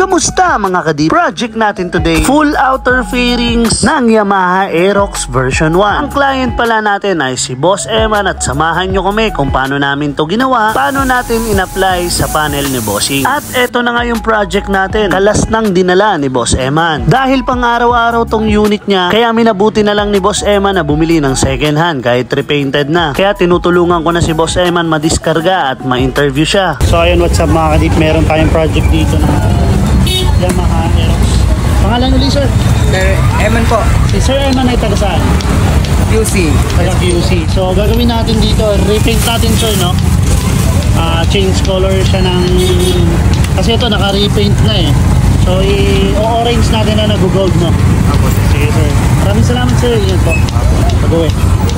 Kamusta mga kadip? Project natin today, full outer fairings ng Yamaha Aerox version 1. Ang client pala natin ay si Boss Eman at samahan nyo kami kung paano namin to ginawa, paano natin in-apply sa panel ni Bossing. At eto na nga yung project natin, kalas nang dinala ni Boss Eman. Dahil pang araw-araw tong unit niya, kaya minabuti na lang ni Boss Eman na bumili ng second hand kahit repainted na. Kaya tinutulungan ko na si Boss Eman madiskarga at ma-interview siya. So ayun, what's up mga kadip, meron tayong project dito na Yamaha Aerox. Pangalan ulit, sir? Sir Eman po. Si Sir Eman ay taga saan? QC. Taga QC. So gagawin natin dito, repaint natin, sir, no? Change color siya ng, kasi ito naka-repaint na eh. So i-orange natin na nag-gold, no? Sige, sir. Maraming salamat, sir. Yan po. Pag-uwi.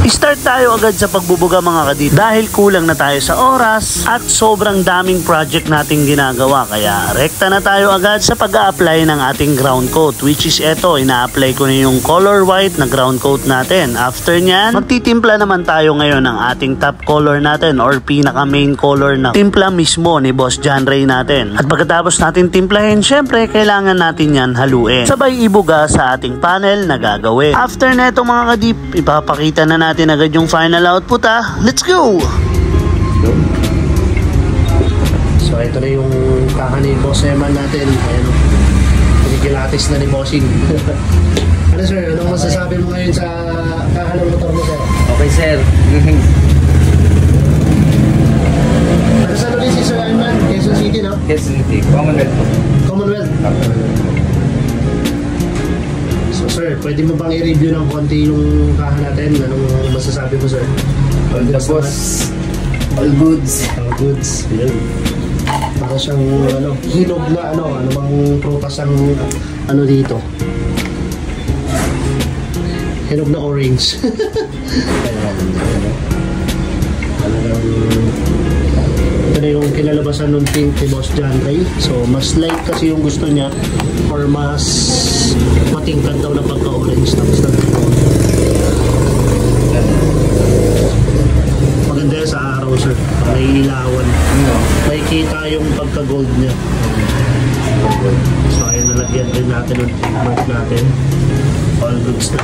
I-start tayo agad sa pagbubuga mga kadip dahil kulang na tayo sa oras at sobrang daming project nating ginagawa, kaya rekta na tayo agad sa pag-a-apply ng ating ground coat, which is eto, ina-apply ko na yung color white na ground coat natin. After nyan, magtitimpla naman tayo ngayon ng ating top color natin or pinaka main color na timpla mismo ni Boss John Ray natin. At pagkatapos natin timplahin, syempre kailangan natin yan haluin sabay ibuga sa ating panel na gagawin. After na ito mga kadip, ipapakita na natin agad yung final output. Let's go! So ito na yung kaka ni Boss Eman natin. Ayan o, pinigilatis na ni Bossing. Ano sir, anong masasabi mo ngayon sa kaka ng motor mo, sir? Okay, sir. Ano saan ulit si Sir Eman? Quezon City, no? Quezon City. Commonwealth po. Commonwealth? So sir, pwede mo bang i-review ng konti yung kaha natin? Anong masasabi mo, sir? All the boss. All goods. All goods. Yun. Para siyang hinog na ano bang prutas ang dito? Hinog na orange. Ito na yung kinalabasan ng pink ni Boss John Ray. So mas light kasi yung gusto niya or mas matingkad daw na pagka-orange. Tapos maganda yan sa araw, sir. May ilawan. May kita yung pagka-gold niya. So ayun, nalagyan din natin yung trademark natin. All goods na.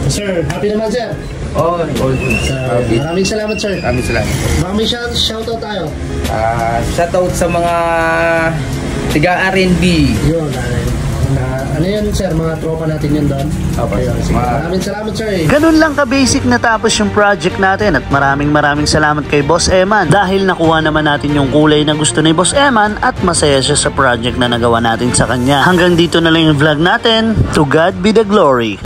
Sir, happy naman, sir? Oh, all goods. Maraming salamat, sir. Maraming salamat. Baka may shoutout tayo. Shoutout sa mga tiga R&B. Yun, ano yan, sir? Mga tropa natin yun doon. Okay, maraming salamat, sir. Ganun lang ka-basic natapos yung project natin at maraming salamat kay Boss Eman dahil nakuha naman natin yung kulay na gusto ni Boss Eman at masaya siya sa project na nagawa natin sa kanya. Hanggang dito na lang yung vlog natin. To God be the glory.